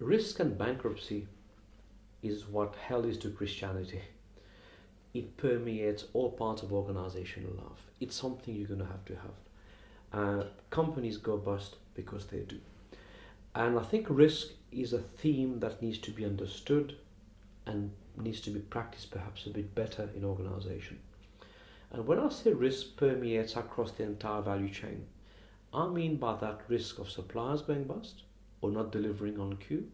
Risk and bankruptcy is what hell is to Christianity. It permeates all parts of organizational life. It's something you're going to have to have. Companies go bust because they do. And I think risk is a theme that needs to be understood and needs to be practiced perhaps a bit better in organization. And when I say risk permeates across the entire value chain, I mean by that risk of suppliers going bust or not delivering on cue,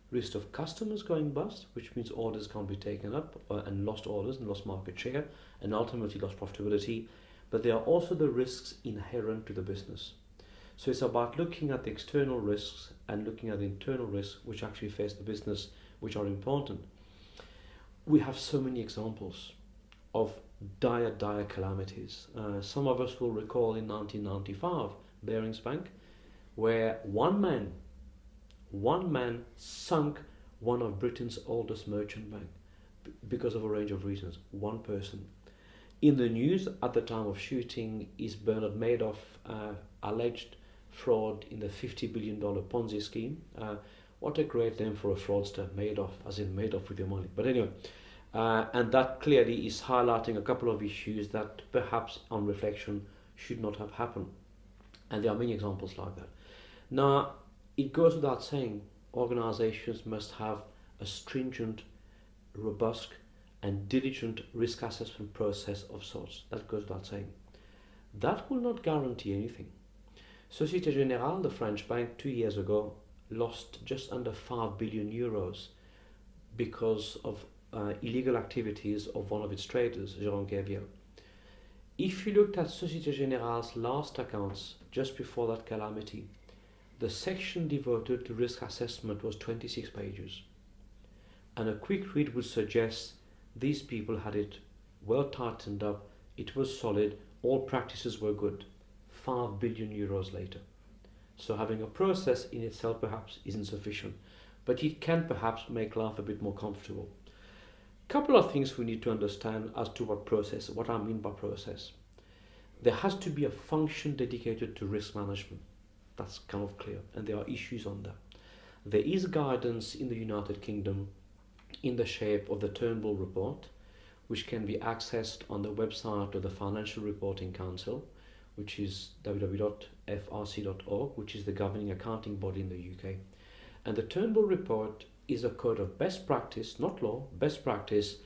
risk of customers going bust, which means orders can't be taken up and lost orders and lost market share and ultimately lost profitability. But there are also the risks inherent to the business. So it's about looking at the external risks and looking at the internal risks which actually face the business, which are important. We have so many examples of dire calamities. Some of us will recall in 1995, Barings Bank, where one man sunk one of Britain's oldest merchant bank because of a range of reasons. One person. In the news at the time of shooting is Bernard Madoff, alleged fraud in the $50 billion Ponzi scheme. What a great name for a fraudster, Madoff, as in made off with your money. But anyway, and that clearly is highlighting a couple of issues that perhaps on reflection should not have happened. And there are many examples like that. Now, it goes without saying, organizations must have a stringent, robust, and diligent risk assessment process of sorts. That goes without saying. That will not guarantee anything. Société Générale, the French bank, 2 years ago, lost just under 5 billion euros because of illegal activities of one of its traders, Jérôme Kerviel. If you looked at Société Générale's last accounts just before that calamity, the section devoted to risk assessment was 26 pages. And a quick read would suggest these people had it well tightened up, it was solid, all practices were good. 5 billion euros later. So having a process in itself perhaps isn't sufficient, but it can perhaps make life a bit more comfortable. Couple of things we need to understand as to what I mean by process. There has to be a function dedicated to risk management. That's kind of clear, and there are issues on that. There is guidance in the United Kingdom in the shape of the Turnbull report, which can be accessed on the website of the Financial Reporting Council, which is www.frc.org, which is the governing accounting body in the UK. And the Turnbull report is a code of best practice, not law, best practice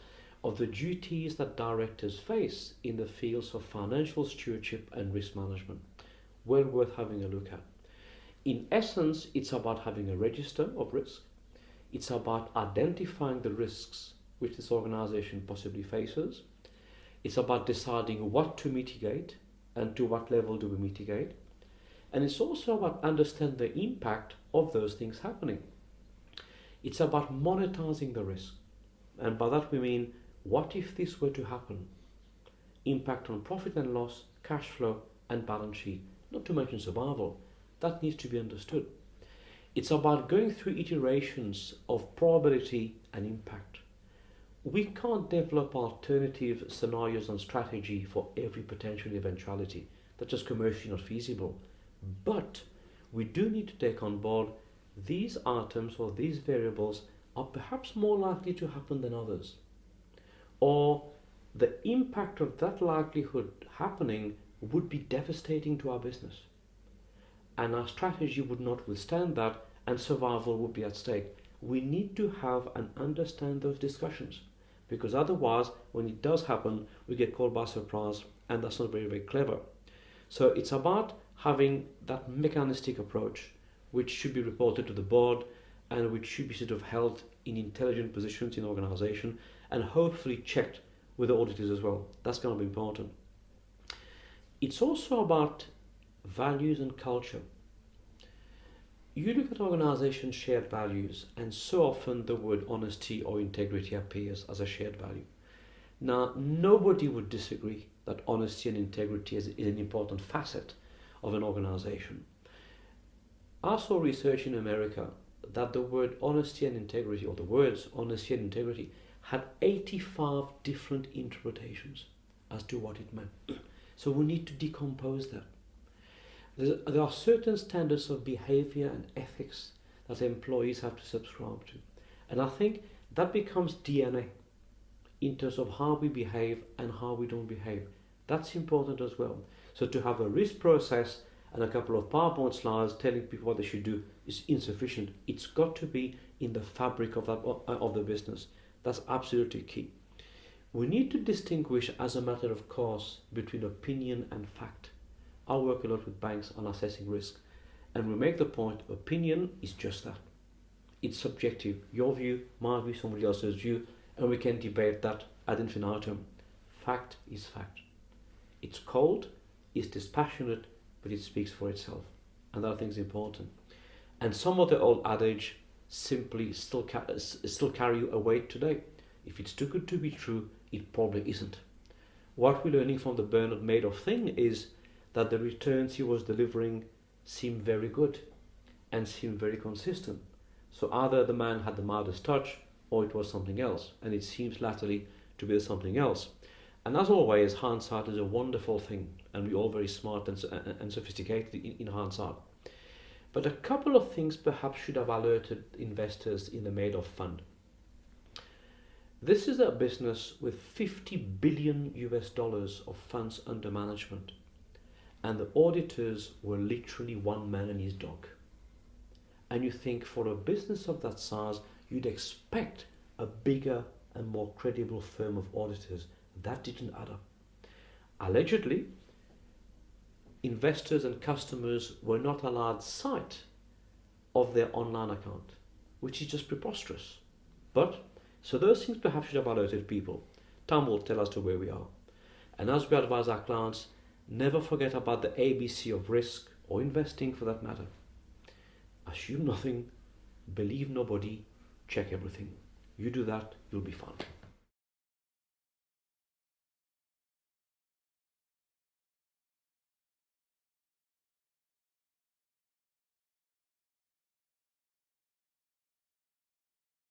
of the duties that directors face in the fields of financial stewardship and risk management. Well worth having a look at. In essence, it's about having a register of risk. It's about identifying the risks which this organization possibly faces. It's about deciding what to mitigate and to what level do we mitigate. And it's also about understanding the impact of those things happening. It's about monetizing the risk. And by that we mean, what if this were to happen? Impact on profit and loss, cash flow, and balance sheet, not to mention survival. That needs to be understood. It's about going through iterations of probability and impact. We can't develop alternative scenarios and strategy for every potential eventuality. That's just commercially not feasible. But we do need to take on board these items or these variables are perhaps more likely to happen than others. Or the impact of that likelihood happening would be devastating to our business. And our strategy would not withstand that, and survival would be at stake. We need to have and understand those discussions, because otherwise, when it does happen, we get caught by surprise, and that's not very, very clever. So it's about having that mechanistic approach, which should be reported to the board, and which should be sort of held in intelligent positions in organization, and hopefully checked with the auditors as well. That's going to be important. It's also about values and culture. You look at organizations' shared values, and so often the word honesty or integrity appears as a shared value. Now, nobody would disagree that honesty and integrity is an important facet of an organization. I saw research in America that the word honesty and integrity, or the words honesty and integrity, had 85 different interpretations as to what it meant. So we need to decompose that. There are certain standards of behavior and ethics that employees have to subscribe to. And I think that becomes DNA in terms of how we behave and how we don't behave. That's important as well. So to have a risk process and a couple of PowerPoint slides telling people what they should do is insufficient. It's got to be in the fabric of the business. That's absolutely key. We need to distinguish, as a matter of course, between opinion and fact. I work a lot with banks on assessing risk, and we make the point opinion is just that. It's subjective. Your view, my view, somebody else's view, and we can debate that ad infinitum. Fact is fact. It's cold, it's dispassionate, but it speaks for itself. And that I think is important. And some of the old adage simply still carry a weight today. If it's too good to be true, it probably isn't. What we're learning from the Bernard Madoff thing is that the returns he was delivering seemed very good and seemed very consistent. So either the man had the Midas touch or it was something else. And it seems latterly to be something else. And as always, hindsight is a wonderful thing, and we're all very smart and sophisticated in hindsight. But a couple of things perhaps should have alerted investors in the Madoff fund. This is a business with $50 billion of funds under management, and the auditors were literally one man and his dog. And you think for a business of that size, you'd expect a bigger and more credible firm of auditors. That didn't add up. Allegedly, investors and customers were not allowed sight of their online account, which is just preposterous. But, so those things perhaps should have alerted people. Time will tell us to where we are. And as we advise our clients, never forget about the ABC of risk, or investing for that matter. Assume nothing, believe nobody, check everything. You do that, you'll be fine.